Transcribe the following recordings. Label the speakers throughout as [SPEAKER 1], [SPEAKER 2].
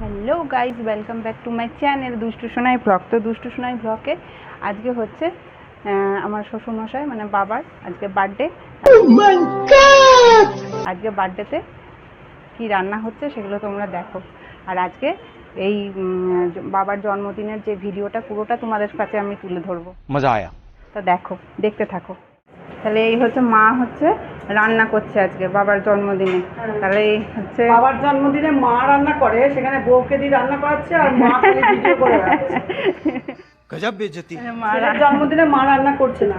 [SPEAKER 1] Hello guys, welcome back to my channel দুষ্টু Sonai blog. তো দুষ্টু সোনাই ব্লগে আজকে হচ্ছে আমার শ্বশুরমশাই মানে বাবার আজকে বার্থডে। আজকে বার্থডেতে কি রান্না হচ্ছে সেগুলো তোমরা দেখো। আর আজকে এই বাবার জন্মদিনের যে ভিডিওটা পুরোটা তোমাদের কাছে আমি তুলে ধরবো।
[SPEAKER 2] মজা আয়া।
[SPEAKER 1] তো দেখো, দেখতে থাকো। তাহলে এই হচ্ছে মা হচ্ছে রান্না করছে আজকে বাবার জন্মদিনে। তাহলে এই হচ্ছে
[SPEAKER 3] বাবার জন্মদিনে মা রান্না করে, সেখানে বউকে দিয়ে রান্না করাচ্ছে আর মা খালি ভিডিও করে বেড়াচ্ছে।
[SPEAKER 2] গজব বেইজ্জতি।
[SPEAKER 3] ছেলের জন্মদিনে মা রান্না করছে না।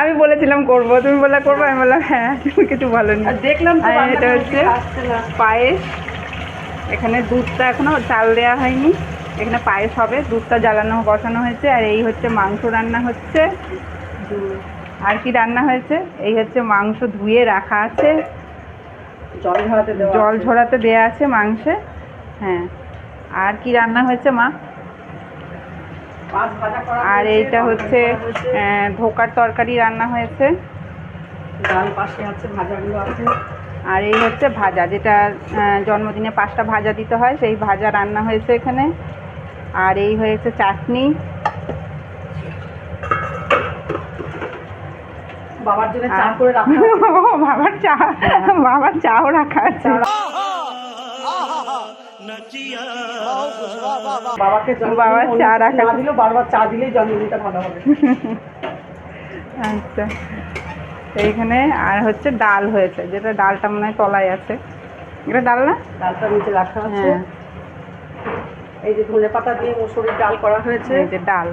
[SPEAKER 1] আমি বলেছিলাম করবো, তুমি বললে করবো, আমি বললাম হ্যাঁ, তুমি কিছু বলোনি।
[SPEAKER 3] আর দেখলাম তো
[SPEAKER 1] আর এটা
[SPEAKER 3] রান্না
[SPEAKER 1] হচ্ছে
[SPEAKER 3] আসছে না।
[SPEAKER 1] পায়েস। এখানে দুধটা এখনো চাল দেওয়া হয়নি, এখানে পায়েস হবে, দুধটা জ্বালানো বসানো হয়েছে। আর এই হচ্ছে মাংস রান্না হচ্ছে। আর কি রান্না হয়েছে, এই হচ্ছে মাংস ধুয়ে রাখা আছে,
[SPEAKER 3] জল ঝরাতে দেওয়া
[SPEAKER 1] জল
[SPEAKER 3] আছে।
[SPEAKER 1] ঝরাতে দেওয়া আছে মাংসে। হ্যাঁ, আর কি রান্না হয়েছে মা?
[SPEAKER 3] মাছ ভাজা করা
[SPEAKER 1] আর
[SPEAKER 3] হয়েছে,
[SPEAKER 1] এইটা
[SPEAKER 3] তরকারি
[SPEAKER 1] হচ্ছে
[SPEAKER 3] করা হয়েছে,
[SPEAKER 1] ধোকার তরকারি রান্না হয়েছে।
[SPEAKER 3] ডাল পাশে আছে, ভাজাগুলো আছে।
[SPEAKER 1] আর এই হচ্ছে ভাজা, যেটা জন্মদিনে 5টা ভাজা দিতে হয়, সেই ভাজা রান্না হয়েছে এখানে। আর এই হয়েছে চাটনি।
[SPEAKER 3] বাবার জন্য চা করে রাখা আছে।
[SPEAKER 1] বাবার চাও রাখা আছে।
[SPEAKER 3] বাবাকে
[SPEAKER 1] বাবার চা রাখা
[SPEAKER 3] না দিলেও বারবার চা দিলেই জন্মদিনটা ভালো হবে।
[SPEAKER 1] আচ্ছা, এইখানে আর হচ্ছে ডাল হয়েছে, যেটা ডালটা মনে হয় তলায় আছে। এটা ডাল না?
[SPEAKER 3] ডালটা নিচে রাখা আছে।
[SPEAKER 1] হ্যাঁ,
[SPEAKER 3] এই যে ধনে পাতা দিয়ে মসুরির ডাল করা হয়েছে।
[SPEAKER 1] এই যে ডাল।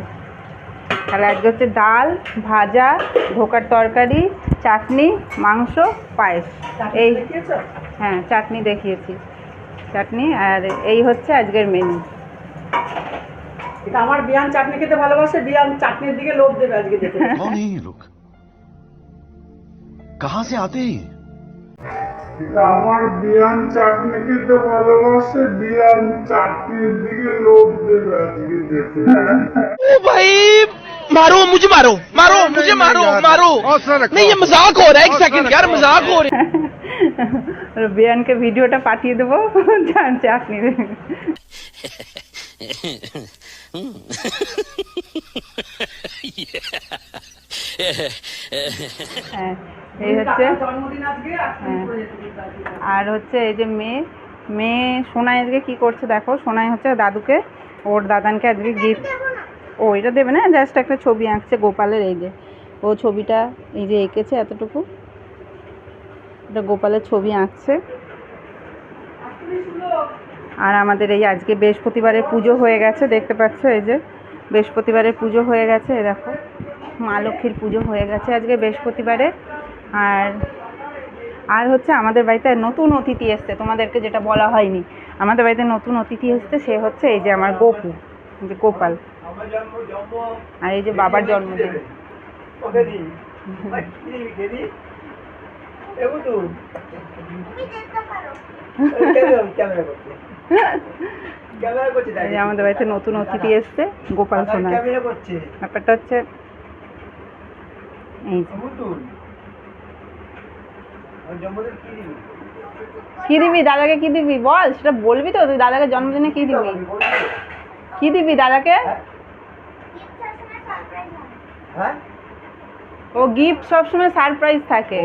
[SPEAKER 1] তাহলে আজকে হচ্ছে ডাল, ভাজা, ধোকার তরকারি, চাটনি, মাংস, পায়েস। এই
[SPEAKER 3] দেখিয়েছো?
[SPEAKER 1] হ্যাঁ, চাটনি দেখিয়েছি, চাটনি। আর এই হচ্ছে আজকের মেনু।
[SPEAKER 3] এটা আমার বিয়ান চাটনি খেতে ভালোবাসে, বিয়ান চাটনির দিকে লোভ দেবে আজকে দেখে।
[SPEAKER 2] कौन है ये लोग? कहां से आते हैं?
[SPEAKER 4] আমার বিয়ান চাটনি খেতে ভালোবাসে, বিয়ান চাটনির দিকে লোভ দেবে আজকে দেখে।
[SPEAKER 5] ओ भाई मारो मुझे, मारो मारो मुझे, मारो मारो। नहीं ये मजाक हो रहा है, एक सेकंड यार, मजाक हो रहा है।
[SPEAKER 1] বিয়ানকে ভিডিওটা পাঠিয়ে দেবো চাটনি। হ্যাঁ, এই হচ্ছে।
[SPEAKER 3] জন্মদিন আজকে
[SPEAKER 1] হ্যাঁ। আর হচ্ছে এই যে মেয়ে সোনাই আজকে কি করছে দেখো। সোনাই হচ্ছে দাদুকে, ওর দাদানকে আজকে গিফট, ও এটা দেবে না, জাস্ট একটা ছবি আঁকছে গোপালের। এই যে ও ছবিটা এই যে এঁকেছে এতটুকু, এটা গোপালের ছবি আঁকছে। আর আমাদের এই আজকে বৃহস্পতিবারের পুজো হয়ে গেছে, দেখতে পাচ্ছ এই যে বৃহস্পতিবারের পুজো হয়ে গেছে। এই দেখো মা লক্ষ্মীর পুজো হয়ে গেছে আজকে বৃহস্পতিবারে। আর হচ্ছে আমাদের বাড়িতে নতুন অতিথি এসছে, তোমাদেরকে যেটা বলা হয়নি, আমাদের বাড়িতে নতুন অতিথি এসছে। সে হচ্ছে এই যে আমার গপু, যে গোপাল। আর এই যে বাবার জন্মদিন। এই যে আমাদের বাড়িতে নতুন অতিথি এসছে, গোপাল সোনা। ব্যাপারটা হচ্ছে এই যে কি দিবি দাদাকে, কি দিবি বল, সেটা বলবি তো। তুই দাদাকে জন্মদিনে কি দিবি, কি দিবি দাদাকে? ও গিফট সবসময় সারপ্রাইজ থাকে,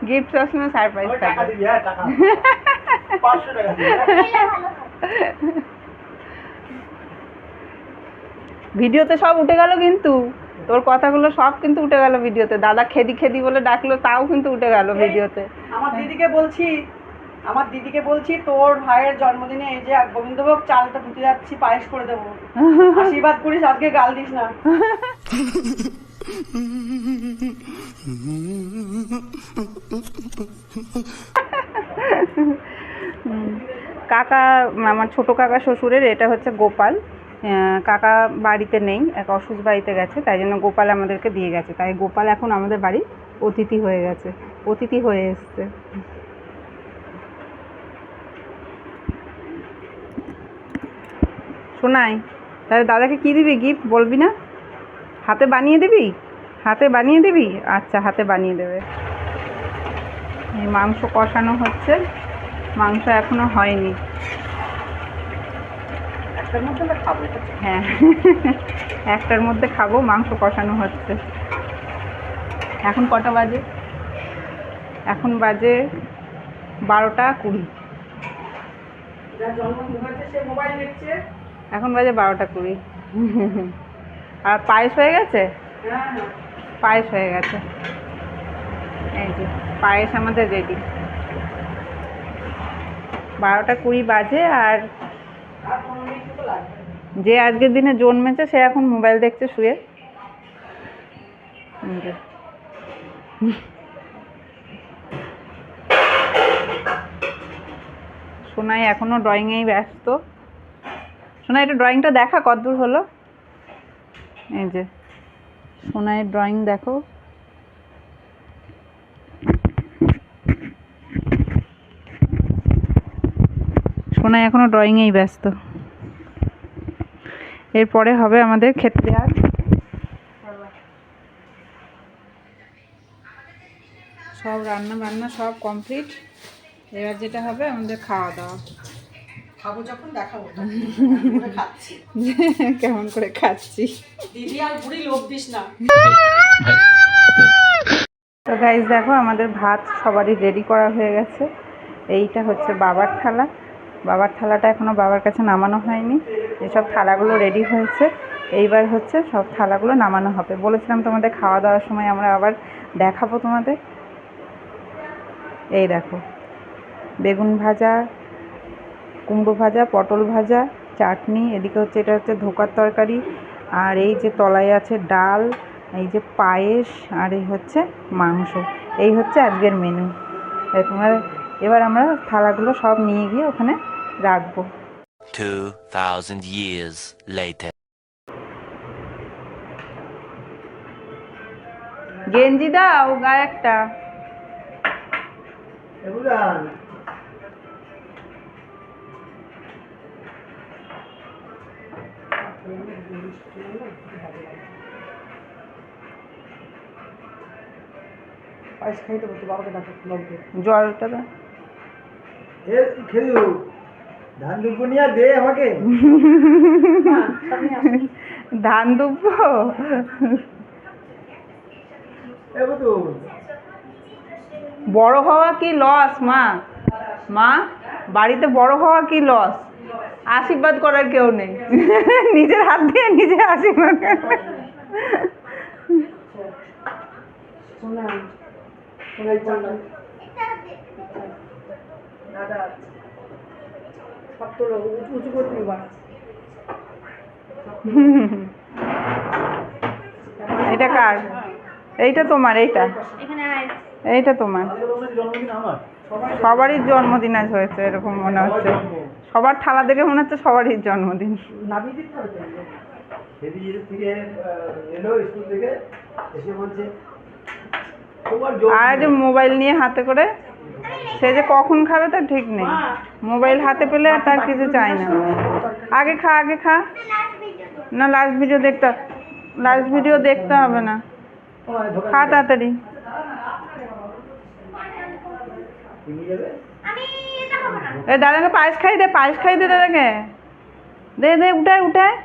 [SPEAKER 1] গিফট সবসময় সারপ্রাইজ থাকে। ভিডিওতে সব উঠে গেল কিন্তু, তোর কথাগুলো সব কিন্তু উঠে গেল ভিডিওতে। দাদা খেদি খেদি বলে ডাকলো, তাও কিন্তু উঠে গেল ভিডিওতে।
[SPEAKER 3] আমার দিদিকে বলছি তোর ভাইয়ের জন্মদিনে এই যে গোবিন্দভোগ চালটা ধুতে যাচ্ছি, পায়েস করে দেবো, আশীর্বাদ করিস, আজকে গাল দিস না।
[SPEAKER 1] কাকা, আমার ছোট কাকা শ্বশুরের, এটা হচ্ছে গোপাল। কাকা বাড়িতে নেই, এক অসুস্থ বাড়িতে গেছে, তাই জন্য গোপাল আমাদেরকে দিয়ে গেছে। তাই গোপাল এখন আমাদের বাড়ি অতিথি হয়ে গেছে, অতিথি হয়ে এসছে। শোনাই, তাহলে দাদাকে কি দিবি গিফট বলবি না? হাতে বানিয়ে দিবি, হাতে বানিয়ে দিবি? আচ্ছা, হাতে বানিয়ে দেবে। মাংস কষানো হচ্ছে, মাংস এখনো হয়নি।
[SPEAKER 3] একটার মধ্যে আমরা খাবো এটা।
[SPEAKER 1] হ্যাঁ একটার মধ্যে খাবো, মাংস কষানো হচ্ছে। এখন কটা বাজে? এখন বাজে 12:20।
[SPEAKER 3] যার জন্মদিন হয়েছে সে মোবাইল দেখছে।
[SPEAKER 1] এখন বাজে 12:20। আর পায়েস হয়ে গেছে?
[SPEAKER 3] হ্যাঁ হ্যাঁ।
[SPEAKER 1] পায়েস হয়ে গেছে, এই যে পায়েস আমাদের রেডি। 12:20 বাজে। আর
[SPEAKER 3] আর 15 মিনিট মতো লাগবে।
[SPEAKER 1] যে আজকের দিনে জন্মেছে সে এখন মোবাইল দেখছে শুয়ে। এই যে। সোনাই এখনো ড্রয়িংয়েই ব্যস্ত। সোনাই একটু ড্রয়িংটা দেখা কতদূর হলো। এই যে সোনাইয়ের ড্রয়িং দেখো। সোনাই এখনো ড্রয়িংয়েই ব্যস্ত। এরপরে হবে আমাদের খেতে দেওয়ার। সব রান্না বান্না সব কমপ্লিট। এবার যেটা হবে আমাদের খাওয়া দাওয়া।
[SPEAKER 3] খাবো যখন দেখাবো তখন করে খাচ্ছি।
[SPEAKER 1] কেমন করে খাচ্ছি।
[SPEAKER 3] দিদি আর বুড়ি লোভ দিস না।
[SPEAKER 1] তো গাইস দেখো আমাদের ভাত সবারই রেডি করা হয়ে গেছে। এইটা হচ্ছে বাবার থালা। বাবার থালাটা এখনো বাবার কাছে নামানো হয়নি। এসব থালাগুলো রেডি হয়েছে, এইবার হচ্ছে সব থালাগুলো নামানো হবে। বলেছিলাম তোমাদের খাওয়া দাওয়ার সময় আমরা আবার দেখাবো তোমাদের। এই দেখো বেগুন ভাজা, কুমড়ো ভাজা, পটল ভাজা, চাটনি, এদিকে হচ্ছে এটা হচ্ছে ধোকার তরকারি, আর এই যে তলায় আছে ডাল, এই যে পায়েস, আর এই হচ্ছে মাংস। এই হচ্ছে আজকের মেনু। তোমার এবার আমরা থালাগুলো সব নিয়ে গিয়ে ওখানে রাখবো।
[SPEAKER 6] 2000 years later.
[SPEAKER 1] গেঞ্জি দাও গায়ে একটা।
[SPEAKER 3] পায়েস খাই দেবো তো বাবাকে ডাকো লোককে।
[SPEAKER 1] জলটা দাও।
[SPEAKER 7] খেলু ধান দুপুনিয়া দে আমাকে।
[SPEAKER 1] ধান দুব্বো। বড় হওয়া কি লস মা? মা বাড়িতে বড় হওয়া কি লস? আশীর্বাদ করার কেউ নেই। নিজের হাত দিয়ে নিজে আশীর্বাদ করে।
[SPEAKER 3] শোনা শোনাই বললাম দাদা সব তো উঁচু করে দিবা।
[SPEAKER 1] এটা কার? এইটা তোমার? এইটা এইটা তোমার?
[SPEAKER 7] জন্মদিন আমার
[SPEAKER 1] সবারই জন্মদিন আজ হয়েছে এরকম মনে হচ্ছে। সবার থালা দেখে মনে হচ্ছে সবারই জন্মদিন।
[SPEAKER 3] নামিয়ে দিতে হবে তো।
[SPEAKER 7] সেদিন থেকে এলো স্কুল থেকে এসে বলছে
[SPEAKER 1] আর যে মোবাইল নিয়ে হাতে করে সে যে কখন খাবে তার ঠিক নেই। মোবাইল হাতে পেলে আর তার কিছু চাই না। আগে খা, আগে খা। না লাস্ট ভিডিও দেখতে হবে না। খা তাড়াতাড়ি। এ দাদাকে পায়েস খাই দে, পায়েস খাই দে দাদাকে। দে দে উঠায় উঠায়।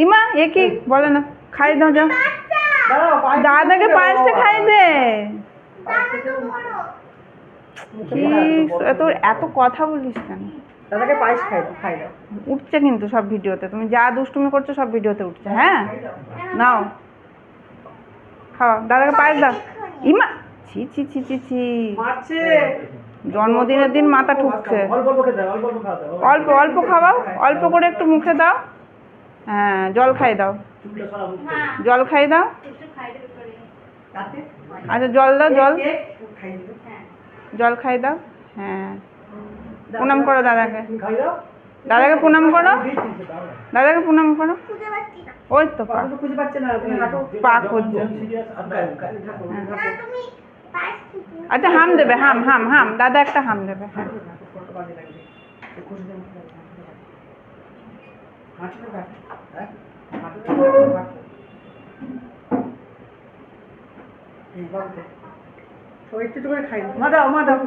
[SPEAKER 1] ইমা এ কি বলে না, খাই দাও যাও। দাদাকে পায়েসটা খাই দে। কি তোর এত কথা বলিস কেন?
[SPEAKER 3] দাদাকে পায়েস খাই দাও, খাই দাও।
[SPEAKER 1] উঠছে কিন্তু সব ভিডিওতে, তুমি যা দুষ্টুমি করছো সব ভিডিওতে উঠছে। হ্যাঁ নাও খাও, দাদাকে পায়েস দাও। ইমা ছি ছি ছি ছি ছি।
[SPEAKER 3] মারছে।
[SPEAKER 1] জন্মদিনের দিন মাথা ঠুকছে।
[SPEAKER 7] অল্প অল্প খেতে অল্প অল্প খাওয়া দাও।
[SPEAKER 1] অল্প অল্প খাওয়াও, অল্প করে একটু মুখে দাও। হ্যাঁ জল খাই দাও, জল খাই দাও।
[SPEAKER 3] রাতে
[SPEAKER 1] আচ্ছা জল দাও, জল
[SPEAKER 3] কেক খাই দিবে।
[SPEAKER 1] জল খাই দাও। হ্যাঁ প্রণাম করো দাদাকে,
[SPEAKER 7] তুমি খাই দাও।
[SPEAKER 1] দাদাকে প্রণাম করো, দাদাকে প্রণাম করো। ওই তো পা,
[SPEAKER 3] বাবা তো খুঁজে পাচ্ছে না, তুমি হাঁটো।
[SPEAKER 1] পা করছে।
[SPEAKER 7] সিরিয়াস
[SPEAKER 1] আচ্ছা হাম দেবে, হাম হাম হাম, দাদা একটা হাম দেবে। হ্যাঁ
[SPEAKER 3] কত বাজে লাগবে। খুশি দেবো। হাঁটতে থাক। হ্যাঁ হাঁটতে থাক। এই বাবু তো একটু একটু করে খাই মা দাও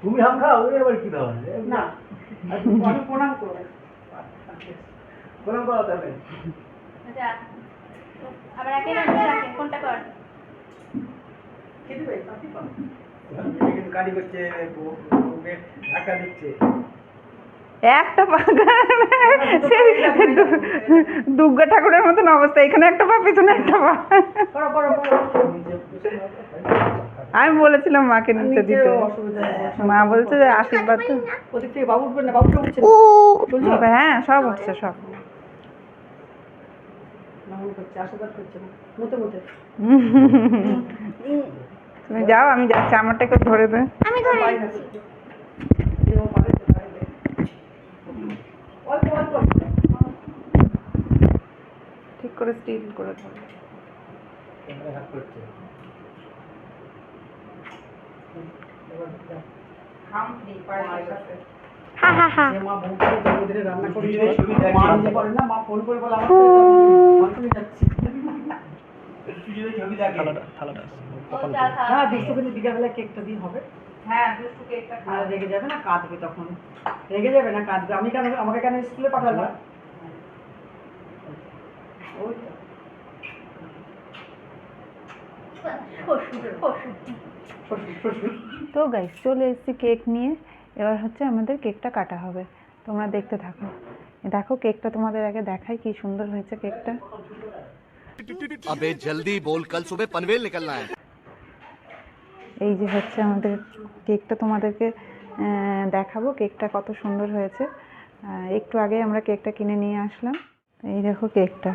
[SPEAKER 7] তুমি হাম খাও এবার কি দাও
[SPEAKER 3] না আমি প্রণাম করবো
[SPEAKER 7] প্রণাম করা যাবে
[SPEAKER 8] আবার একে রাখেন কোনটা কর
[SPEAKER 3] কি দিবে আপনি পান
[SPEAKER 7] কিন্তু কাটি করছে ধাক্কা দিচ্ছে
[SPEAKER 1] একটা পা সেই দুর্গা ঠাকুরের মতন অবস্থা, এখানে একটা পা পিছনে একটা পা।
[SPEAKER 3] করো করো করো
[SPEAKER 1] আমি বলেছিলাম মাকে নিচে দিতে,
[SPEAKER 3] অসুবিধা নেই
[SPEAKER 1] মা বলছে যে আশীর্বাদ তো।
[SPEAKER 3] ওদিক থেকে বাবু উঠবেন না বাবুটা উঠছে
[SPEAKER 1] হ্যাঁ সব উঠছে সব।
[SPEAKER 3] বাবু করছে আশীর্বাদ করছে না মতে মতে
[SPEAKER 1] তুমি যাও, আমি যাচ্ছি, আমারটা একটু ধরে দে।
[SPEAKER 8] আমি ধরে
[SPEAKER 3] পাই না অল্প অল্প
[SPEAKER 1] ঠিক করে স্টিল করে ধরো।
[SPEAKER 7] হাত করছে
[SPEAKER 8] হা হা হা
[SPEAKER 3] যে মা বউকে জন্মদিনে রান্না করে
[SPEAKER 7] দুজনে ছবি দেখে।
[SPEAKER 3] মা নিজে করে না মা ফোন করে বলে আমার মাংসনি যাচ্ছি
[SPEAKER 7] দুজনে ছবি দেখে
[SPEAKER 3] না দুশো কিন্তু বিকালবেলা কেকটা দিয়ে হবে
[SPEAKER 1] হ্যাঁ দুষ্টু কেকটা
[SPEAKER 3] আর রেগে যাবে না কাঁদবে তখন রেগে যাবে না কাঁদবে আমি কেন আমাকে কেন স্কুলে পাঠালো ওই
[SPEAKER 1] তো গাইস চলে এসেছি কেক নিয়ে, এবার হচ্ছে আমাদের কেকটা কাটা হবে, তোমরা দেখতে থাকো। দেখো কেকটা তোমাদের আগে দেখাই কি সুন্দর হয়েছে কেকটা।
[SPEAKER 2] अबे जल्दी बोल, कल सुबह पनवेल निकलना है।
[SPEAKER 1] এই যে হচ্ছে আমাদের কেকটা, তোমাদেরকে দেখাবো কেকটা কত সুন্দর হয়েছে। একটু আগে আমরা কেকটা কিনে নিয়ে আসলাম। এই দেখো কেকটা,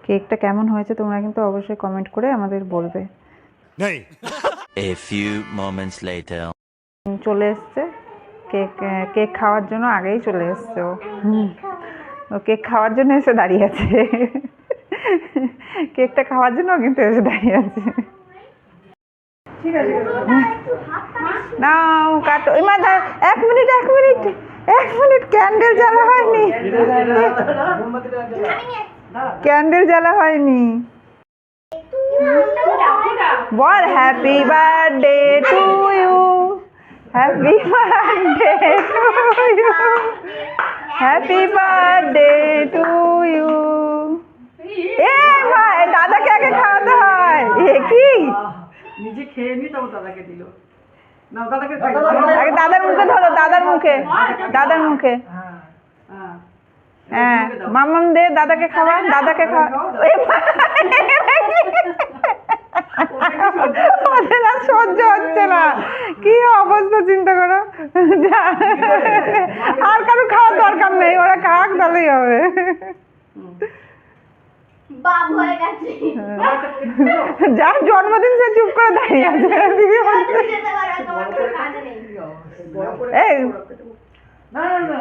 [SPEAKER 1] কেকটা কেমন হয়েছে তোমরা কিন্তু অবশ্যই কমেন্ট করে আমাদের বলবে।
[SPEAKER 2] नहीं
[SPEAKER 6] A few moments later.
[SPEAKER 1] চলে এসছে কেক, কেক খাওয়ার জন্য আগেই চলে এসছে ও। ও কেক খাওয়ার জন্য এসে দাঁড়িয়ে আছে, কেকটা খাওয়ার জন্য কিন্তু এসে দাঁড়িয়ে আছে।
[SPEAKER 3] ঠিক আছে
[SPEAKER 1] নাও কাটো। এই মা এক মিনিট এক মিনিট এক মিনিট, ক্যান্ডেল জ্বালা হয়নি, ক্যান্ডেল জ্বালা হয়নি। বল happy birthday to you, happy birthday to you, happy birthday to you. এ মা দাদাকে আগে খাওয়াতে হয়, এ কি
[SPEAKER 3] নিজে খেয়ে নি তাও দাদাকে দিল না দাদাকে
[SPEAKER 1] আগে দাদার মুখে ধরো, দাদার মুখে, দাদার মুখে।
[SPEAKER 3] হ্যাঁ
[SPEAKER 1] হ্যাঁ মামাম দে, দাদাকে খাওয়া, দাদাকে খাওয়া। এ মা, ওদের আর সহ্য হচ্ছে না, কি অবস্থা চিন্তা করো। যা, আর কারো খাওয়ার দরকার নেই, ওরা খাক তাহলেই হবে।
[SPEAKER 8] বাপ হয়ে গেছে
[SPEAKER 1] যার জন্মদিন সে চুপ করে দাঁড়িয়ে আছে।
[SPEAKER 8] যেতে পারো তোমার কোনো কাজ নেই
[SPEAKER 1] এই
[SPEAKER 3] না না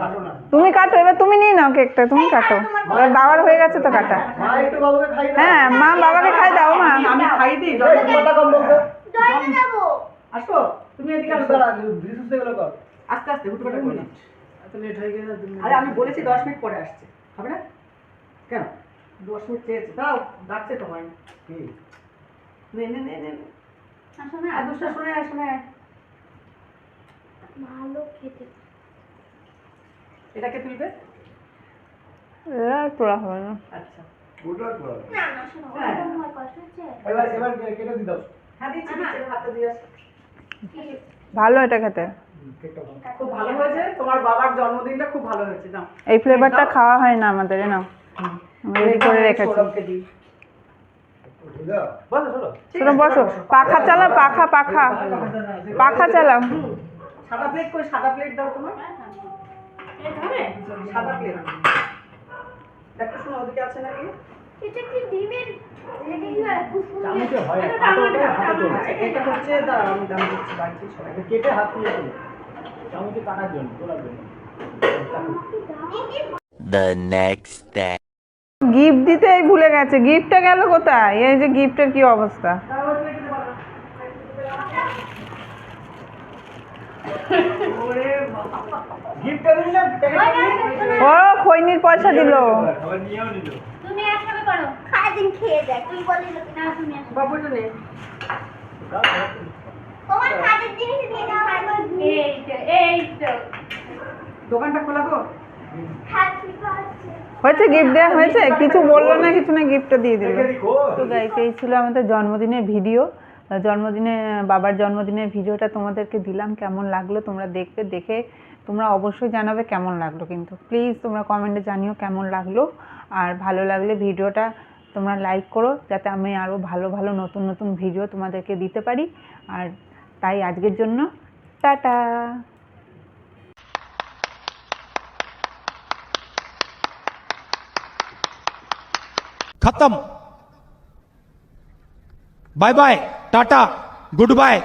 [SPEAKER 7] কাটো না
[SPEAKER 1] তুমি কাটো, এবার তুমি নিয়ে নাও কেকটা, তুমি কাটো, ওর বাবার হয়ে গেছে তো কাটা।
[SPEAKER 7] মা একটু বাবাকে খাই দাও
[SPEAKER 1] হ্যাঁ মা বাবাকে খাই দাও মা।
[SPEAKER 3] আমি খাই দিই
[SPEAKER 7] কথা কম বলতো
[SPEAKER 8] জলে যাবো
[SPEAKER 3] আসো তুমি এদিকে আসো
[SPEAKER 7] বিদ্যুৎ থেকে গেল কর
[SPEAKER 3] আস্তে আস্তে হুট করে করো
[SPEAKER 7] এত লেট হয়ে গেছে
[SPEAKER 3] আরে আমি বলেছি 10 মিনিট পরে আসছে হবে না কেন 10 মিনিট চেয়েছে দাও ডাকছে তোমায়
[SPEAKER 7] কি
[SPEAKER 3] নে নে নে নে
[SPEAKER 8] আসো না
[SPEAKER 3] আর দুষ্টা শুনে আসো না
[SPEAKER 8] ভালো খেতে
[SPEAKER 3] এটাকে তুলবে
[SPEAKER 1] তোরা হবে না।
[SPEAKER 3] আচ্ছা
[SPEAKER 7] ওটা কর
[SPEAKER 8] না না শোনো
[SPEAKER 3] হ্যাঁ।
[SPEAKER 8] আমার কষ্ট হচ্ছে
[SPEAKER 7] এবার কেটে দি দাও
[SPEAKER 3] হ্যাঁ দিচ্ছি দিচ্ছি হাতে দিয়ে আসো
[SPEAKER 1] ভালো এটা খেতে,
[SPEAKER 7] কেকটা দাও
[SPEAKER 3] খুব ভালো হয়েছে তোমার বাবার জন্মদিনটা খুব ভালো হয়েছে দাও
[SPEAKER 1] এই ফ্লেভারটা খাওয়া হয় না আমাদের, নাও আমি রেডি করে রেখেছি।
[SPEAKER 3] সৌরভকে দিই
[SPEAKER 7] দাও বলো চলো
[SPEAKER 1] শোনো বসো, পাখা চালাও, পাখা পাখা পাখা চালাও।
[SPEAKER 3] সাদা প্লেট কই সাদা প্লেট দাও তোমার
[SPEAKER 8] এটা হবে
[SPEAKER 3] সাদা প্লেট দেখো শোনো ওদিকে আছে নাকি
[SPEAKER 8] এটা কি ডিমের এটা কি হয় খুব
[SPEAKER 7] চামচে হয়
[SPEAKER 8] এটা
[SPEAKER 7] হাতে
[SPEAKER 8] টামাটো,
[SPEAKER 7] হাতে তোলো।
[SPEAKER 3] আচ্ছা এটা হচ্ছে দাঁড়াও আমি দাম দিচ্ছি বাড়িতে সবাই
[SPEAKER 7] এটা কেটে হাত দিয়ে তোলো চামচে কাটার জন্য তোলার জন্য
[SPEAKER 6] The next day.
[SPEAKER 1] গিফট দিতেই ভুলে গেছে, গিফটটা গেল কোথায়? এই যে গিফটের কি অবস্থা।
[SPEAKER 3] গিফটটা দিলাম
[SPEAKER 1] ও খৈনির পয়সা দিল।
[SPEAKER 7] আবার নিয়েও নিল
[SPEAKER 8] তুমি একসাথে করো সারাদিন খেয়ে যায় তুই বলিস না তুমি আসো
[SPEAKER 3] বাবুটা নে
[SPEAKER 8] তোমার কাজের জিনিস দিয়ে দাও এই তো
[SPEAKER 3] দোকানটা খোলা গো?
[SPEAKER 8] হ্যাপি বার্থডে
[SPEAKER 1] হয়েছে, গিফট দেওয়া হয়েছে, কিছু বললো না, কিছু না, গিফটটা দিয়ে দিল।
[SPEAKER 7] দেখো
[SPEAKER 1] তো গাইস, এই ছিল আমাদের জন্মদিনের ভিডিও। জন্মদিনে বাবার জন্মদিনের ভিডিওটা তোমাদেরকে দিলাম। কেমন লাগলো তোমরা দেখবে, দেখে তোমরা অবশ্যই জানাবে কেমন লাগলো। কিন্তু প্লিজ তোমরা কমেন্টে জানিও কেমন লাগলো। আর ভালো লাগলে ভিডিওটা তোমরা লাইক করো, যাতে আমি আরও ভালো ভালো নতুন নতুন ভিডিও তোমাদেরকে দিতে পারি। আর তাই আজকের জন্য টাটা।
[SPEAKER 9] खत्म। Bye bye, tata, good bye.